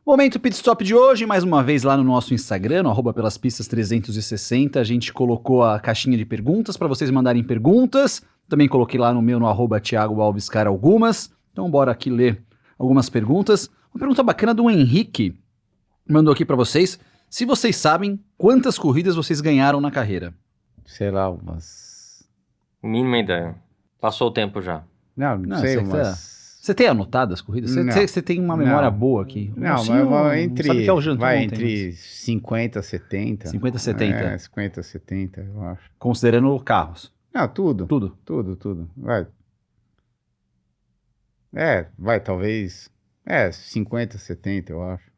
Momento Pit Stop de hoje, mais uma vez lá no nosso Instagram, no @pelaspistas360, a gente colocou a caixinha de perguntas para vocês mandarem perguntas, também coloquei lá no meu, no @Thiago Alves Cara algumas, então bora aqui ler algumas perguntas. Uma pergunta bacana do Henrique, mandou aqui para vocês, se vocês sabem quantas corridas vocês ganharam na carreira. Sei lá, umas... Mínima ideia. Passou o tempo já. Não sei, umas... Você tem anotado as corridas? Você tem uma memória boa aqui. Não, Sim, mas entre... sabe que é o jantar vai ontem, entre 50 e 70. 50 e 70? 50 e 70, eu acho. Considerando carros. Não, tudo. Tudo. Vai. Vai, talvez... 50, 70, eu acho.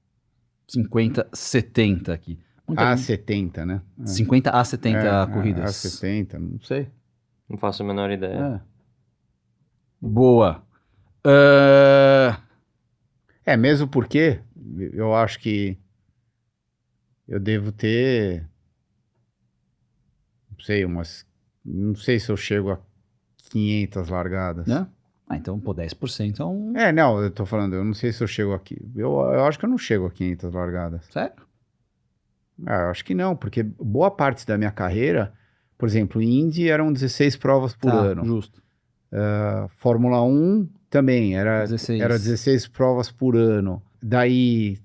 50, 70 aqui. A 70, né? 50 a 70 corridas. A 70, não sei. Não faço a menor ideia. Boa. Mesmo porque eu acho que eu devo ter, não sei se eu chego a 500 largadas. Né? Então, 10% é um... Não, eu tô falando, eu não sei se eu chego aqui. Eu acho que eu não chego a 500 largadas. Sério? Eu acho que não, porque boa parte da minha carreira, por exemplo, Indy eram 16 provas por ano. Justo. Fórmula 1 também, era 16 provas por ano. Daí,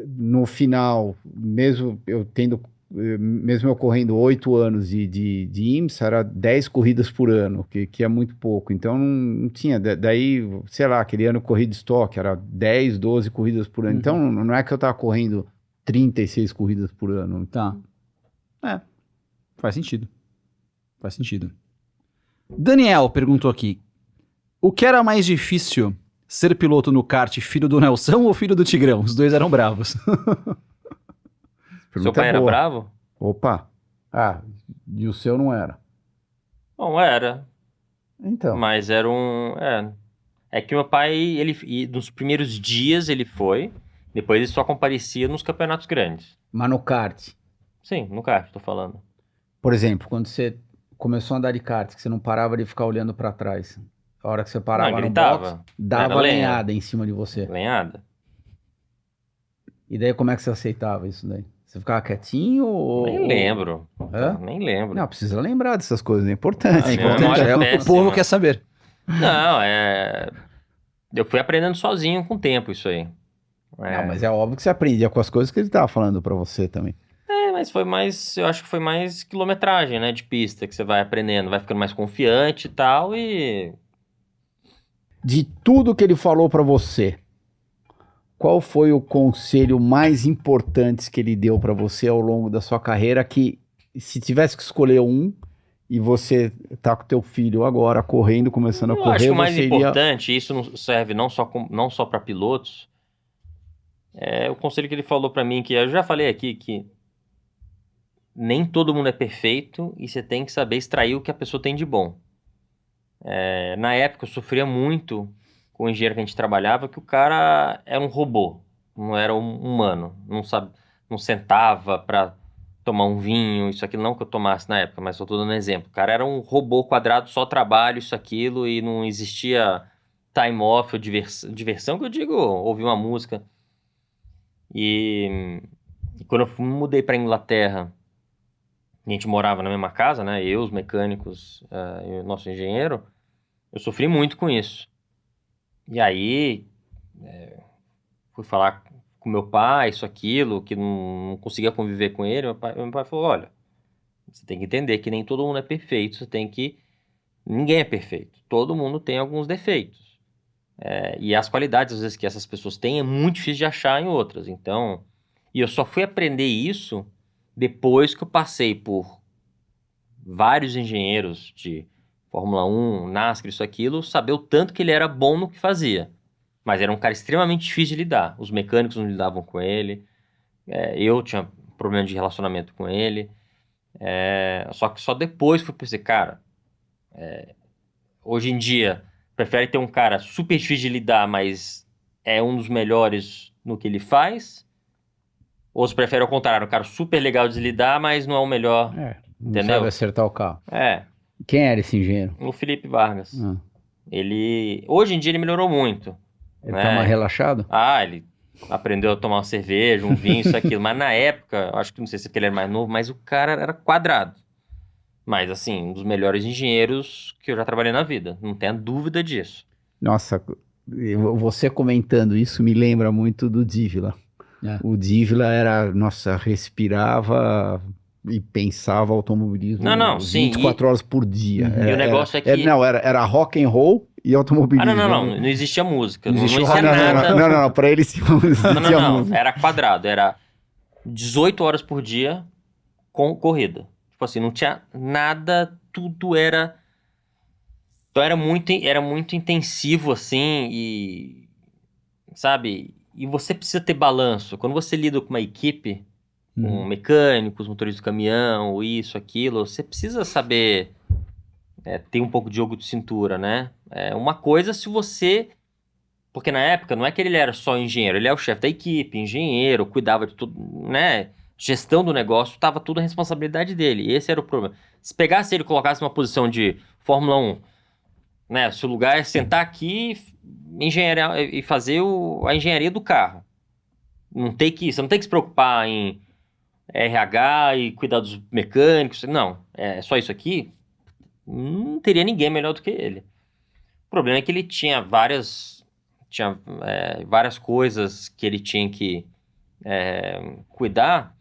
no final, mesmo eu correndo 8 anos de IMSA, era 10 corridas por ano, que é muito pouco. Então, não tinha. Daí, sei lá, aquele ano corrida de estoque, era 10, 12 corridas por ano. Então, não é que eu tava correndo 36 corridas por ano. Tá. Faz sentido. Daniel perguntou aqui, o que era mais difícil, ser piloto no kart filho do Nelson ou filho do Tigrão? Os dois eram bravos. Seu pai era bravo? Opa. E o seu não era? Não era. Então. Mas era um... É que meu pai, ele nos primeiros dias ele foi, depois ele só comparecia nos campeonatos grandes. Mas no kart? Sim, no kart, tô falando. Por exemplo, quando você começou a andar de kart, que você não parava de ficar olhando pra trás. A hora que você parava no box, dava lenhada em cima de você. Lenhada. E daí como é que você aceitava isso daí? Você ficava quietinho ou... Nem lembro. Nem lembro. Não, precisa lembrar dessas coisas, é importante. O povo quer saber. Não, eu fui aprendendo sozinho com o tempo isso aí. Não, mas é óbvio que você aprendia com as coisas que ele tava falando pra você também. Mas eu acho que foi mais quilometragem, né, de pista, que você vai aprendendo, vai ficando mais confiante e tal, e... De tudo que ele falou pra você, qual foi o conselho mais importante que ele deu pra você ao longo da sua carreira, que se tivesse que escolher um, e você tá com teu filho agora correndo, começando a correr, eu acho que o mais importante, isso não serve não só para pilotos, o conselho que ele falou pra mim, que eu já falei aqui, que nem todo mundo é perfeito e você tem que saber extrair o que a pessoa tem de bom. Na época eu sofria muito com o engenheiro que a gente trabalhava, que o cara era um robô, não era um humano, não sentava pra tomar um vinho, isso aqui não que eu tomasse na época, mas eu tô dando um exemplo. O cara era um robô quadrado, só trabalho, isso, aquilo, e não existia time off ou diversão que eu digo, ouvir uma música. E quando eu mudei pra Inglaterra, a gente morava na mesma casa, né? Eu, os mecânicos e o nosso engenheiro, eu sofri muito com isso. E aí, fui falar com meu pai, isso, aquilo, que não conseguia conviver com ele. Meu pai falou, olha, você tem que entender que nem todo mundo é perfeito, ninguém é perfeito. Todo mundo tem alguns defeitos. E as qualidades, às vezes, que essas pessoas têm, é muito difícil de achar em outras. Então, e eu só fui aprender isso depois que eu passei por vários engenheiros de Fórmula 1, NASCAR, isso, aquilo, saber o tanto que ele era bom no que fazia. Mas era um cara extremamente difícil de lidar. Os mecânicos não lidavam com ele. Eu tinha problema de relacionamento com ele. Só que só depois fui pensar, cara, hoje em dia, prefere ter um cara super difícil de lidar, mas é um dos melhores no que ele faz? Ou se prefere ao contrário, um cara super legal de lidar, mas não é o melhor, não entendeu? sabe acertar o carro. Quem era esse engenheiro? O Felipe Vargas. Hoje em dia ele melhorou muito. Ele tá mais relaxado? Ele aprendeu a tomar uma cerveja, um vinho, isso, aquilo. Mas na época, eu acho que não sei se porque ele era mais novo, mas o cara era quadrado. Mas, assim, um dos melhores engenheiros que eu já trabalhei na vida. Não tenha dúvida disso. Nossa, você comentando isso me lembra muito do Dívila. O Dívila respirava e pensava automobilismo Não, sim. 24 horas por dia. E o negócio é que... Era rock and roll e automobilismo. Não existia música. Não existia nada. Não, pra ele sim existia música. Era quadrado, era 18 horas por dia com corrida. Tipo assim, não tinha nada, tudo era... Então era muito intensivo, assim, e... Sabe? E você precisa ter balanço. Quando você lida com uma equipe... com mecânicos, motoristas do caminhão, isso, aquilo, você precisa saber ter um pouco de jogo de cintura, né? Uma coisa se você... Porque na época não é que ele era só engenheiro, ele é o chefe da equipe, engenheiro, cuidava de tudo, né? Gestão do negócio, tava tudo a responsabilidade dele. Esse era o problema. Se pegasse ele e colocasse numa posição de Fórmula 1, né? Se o lugar é sentar aqui e fazer a engenharia do carro. Você não tem que se preocupar em RH e cuidar dos mecânicos. Não, é só isso aqui. Não teria ninguém melhor do que ele. O problema é que ele tinha várias coisas que ele tinha que cuidar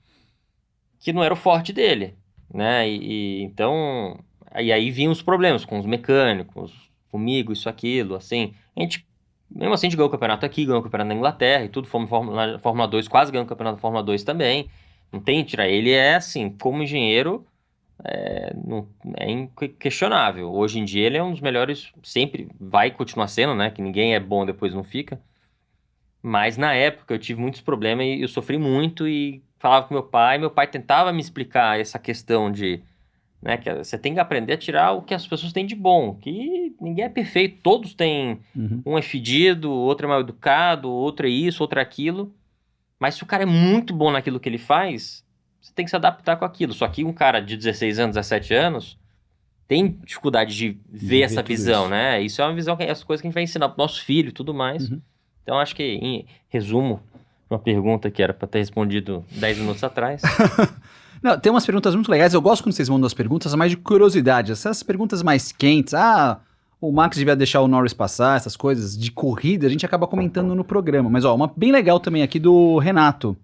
que não era o forte dele, né? Então, aí vinham os problemas com os mecânicos, comigo, isso, aquilo, assim. Mesmo assim, a gente ganhou o campeonato aqui, ganhou o campeonato na Inglaterra e tudo, fomos na Fórmula 2, quase ganhamos o campeonato da Fórmula 2 também. Não tem tirar. Ele é assim, como engenheiro, é inquestionável. Hoje em dia ele é um dos melhores, sempre vai continuar sendo, né? Que ninguém é bom depois não fica. Mas na época eu tive muitos problemas e eu sofri muito e falava com meu pai tentava me explicar essa questão de, né, que você tem que aprender a tirar o que as pessoas têm de bom, que ninguém é perfeito, todos têm, um é fedido, outro é mal educado, outro é isso, outro é aquilo. Mas se o cara é muito bom naquilo que ele faz, você tem que se adaptar com aquilo. Só que um cara de 16 anos, 17 anos, tem dificuldade de ver essa visão, né? Isso é uma visão, as coisas que a gente vai ensinar pro nosso filho e tudo mais. Então, acho que, em resumo, uma pergunta que era para ter respondido 10 minutos atrás. Não, tem umas perguntas muito legais. Eu gosto quando vocês mandam as perguntas, mais de curiosidade. Essas perguntas mais quentes. O Max devia deixar o Norris passar, essas coisas de corrida, a gente acaba comentando no programa. Mas, uma bem legal também aqui do Renato.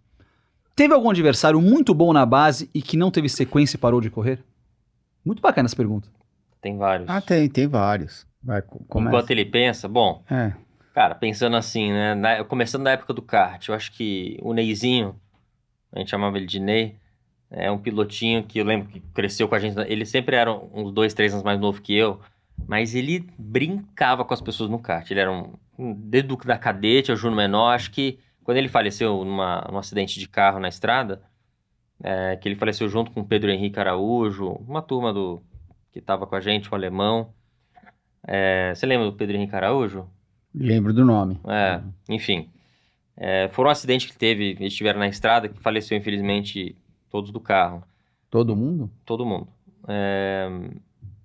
Teve algum adversário muito bom na base e que não teve sequência e parou de correr? Muito bacana essa pergunta. Tem vários. Tem vários. Vai, enquanto ele pensa, bom... Cara, pensando assim, né? Começando na época do kart, eu acho que o Neizinho, a gente chamava ele de Ney, é um pilotinho que eu lembro que cresceu com a gente. Ele sempre era uns 2, 3 anos mais novo que eu, mas ele brincava com as pessoas no kart. Ele era desde da cadete ao júnior menor. Acho que quando ele faleceu num acidente de carro na estrada, que ele faleceu junto com o Pedro Henrique Araújo, uma turma que estava com a gente, o alemão. Você lembra do Pedro Henrique Araújo? Lembro do nome. Enfim. Foram um acidente que teve, eles estiveram na estrada, que faleceu, infelizmente, todos do carro. Todo mundo? Todo mundo.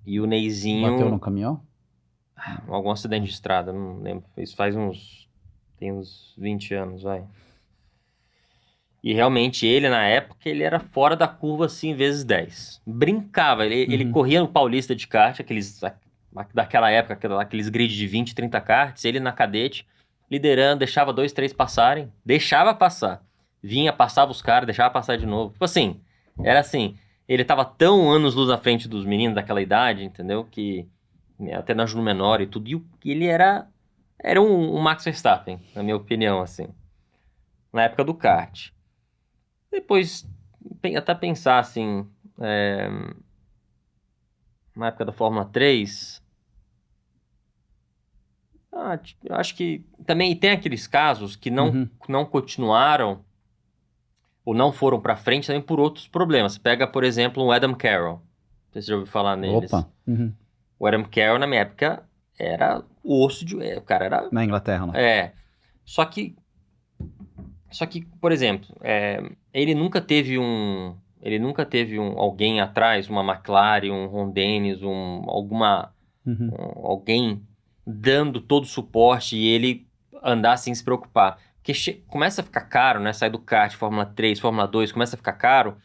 E o Neizinho... Bateu no caminhão? Algum acidente de estrada, não lembro. Isso tem uns 20 anos, vai. E realmente ele, na época, ele era fora da curva, assim, vezes 10. Brincava, ele corria no Paulista de kart, daquela época, aqueles grids de 20, 30 karts, ele na cadete, liderando, deixava 2, 3 passarem, deixava passar, vinha, passava os caras, deixava passar de novo. Tipo assim, era assim, ele tava tão anos-luz à frente dos meninos daquela idade, entendeu? Que até na júnior menor e tudo, e ele era um Max Verstappen, na minha opinião, assim, na época do kart. Depois, até pensar assim, na época da Fórmula 3... eu acho que também tem aqueles casos que não continuaram ou não foram pra frente também por outros problemas. Você pega, por exemplo, o Adam Carroll. Não sei se você já ouviu falar neles. Opa! O Adam Carroll, na minha época, era o osso de... O cara era... Na Inglaterra, né? Só que, por exemplo, ele nunca teve alguém atrás, uma McLaren, um Ron Dennis, alguém dando todo o suporte e ele andar sem se preocupar. Porque começa a ficar caro, né? Sai do kart, Fórmula 3, Fórmula 2, começa a ficar caro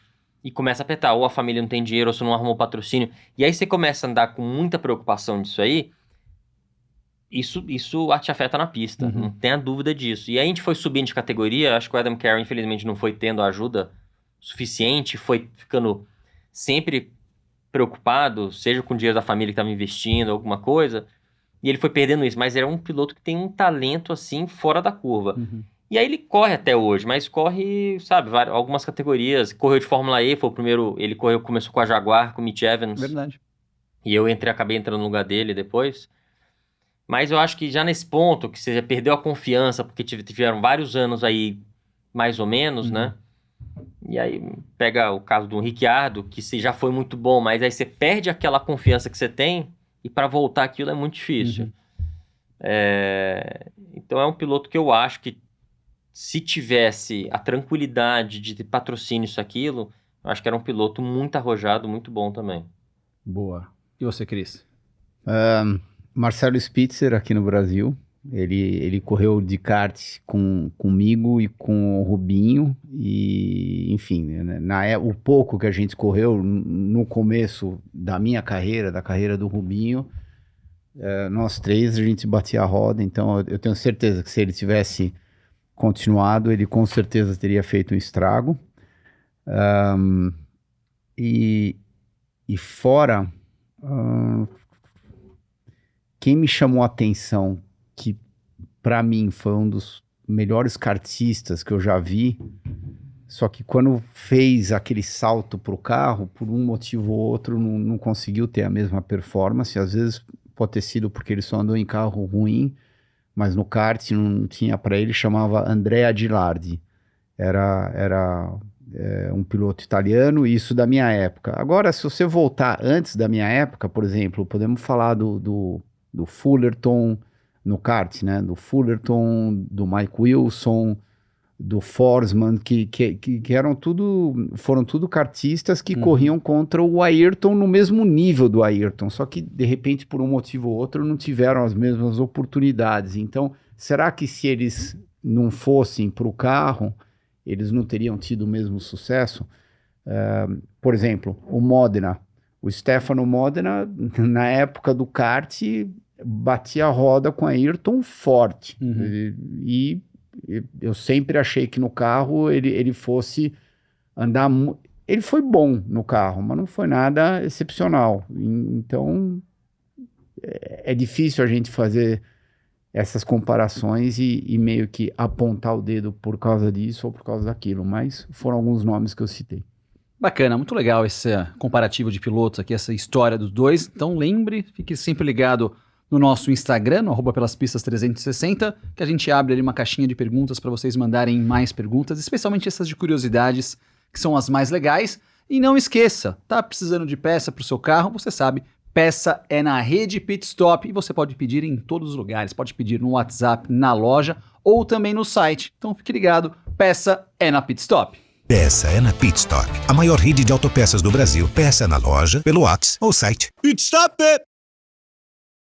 e começa a apertar. Ou a família não tem dinheiro, ou você não arrumou patrocínio. E aí você começa a andar com muita preocupação disso aí, isso te afeta na pista, não tenha dúvida disso. E aí a gente foi subindo de categoria, acho que o Adam Carroll, infelizmente, não foi tendo a ajuda suficiente, foi ficando sempre preocupado, seja com o dinheiro da família que estava investindo, alguma coisa, e ele foi perdendo isso. Mas era um piloto que tem um talento, assim, fora da curva. E aí ele corre até hoje, mas corre, sabe, algumas categorias. Correu de Fórmula E, foi o primeiro, ele começou com a Jaguar, com o Mitch Evans. Verdade. E eu acabei entrando no lugar dele depois. Mas eu acho que já nesse ponto, que você já perdeu a confiança, porque tiveram vários anos aí, mais ou menos, né? E aí pega o caso do Ricciardo, que você já foi muito bom, mas aí você perde aquela confiança que você tem, e para voltar aquilo é muito difícil. Então é um piloto que eu acho que se tivesse a tranquilidade de ter patrocínio isso, aquilo, eu acho que era um piloto muito arrojado, muito bom também. Boa. E você, Cris? Marcelo Spitzer aqui no Brasil, ele correu de kart comigo e com o Rubinho, e enfim, o pouco que a gente correu no começo da minha carreira, da carreira do Rubinho, nós três a gente batia a roda, então eu tenho certeza que se ele tivesse continuado, ele com certeza teria feito um estrago. E fora... quem me chamou a atenção, que para mim foi um dos melhores kartistas que eu já vi, só que quando fez aquele salto pro carro, por um motivo ou outro, não conseguiu ter a mesma performance. Às vezes pode ter sido porque ele só andou em carro ruim, mas no kart não tinha para ele, chamava Andrea Gilardi. Era um piloto italiano, isso da minha época. Agora, se você voltar antes da minha época, por exemplo, podemos falar do Fullerton no kart, né? Do Fullerton, do Mike Wilson, do Forsman, que foram tudo kartistas que corriam contra o Ayrton no mesmo nível do Ayrton, só que de repente por um motivo ou outro não tiveram as mesmas oportunidades. Então, será que se eles não fossem para o carro, eles não teriam tido o mesmo sucesso? Por exemplo, o Modena. O Stefano Modena, na época do kart, batia a roda com a Ayrton forte. E eu sempre achei que no carro ele fosse andar... Ele foi bom no carro, mas não foi nada excepcional. Então, é difícil a gente fazer essas comparações e meio que apontar o dedo por causa disso ou por causa daquilo. Mas foram alguns nomes que eu citei. Bacana, muito legal esse comparativo de pilotos aqui, essa história dos dois. Então lembre, fique sempre ligado no nosso Instagram, no @pelaspistas360, que a gente abre ali uma caixinha de perguntas para vocês mandarem mais perguntas, especialmente essas de curiosidades, que são as mais legais. E não esqueça, tá precisando de peça para o seu carro, você sabe, peça é na Rede Pit Stop e você pode pedir em todos os lugares, pode pedir no WhatsApp, na loja ou também no site. Então fique ligado, peça é na Pit Stop. Peça é na Pit Stop, a maior rede de autopeças do Brasil. Peça na loja, pelo WhatsApp ou site. Pit Stop!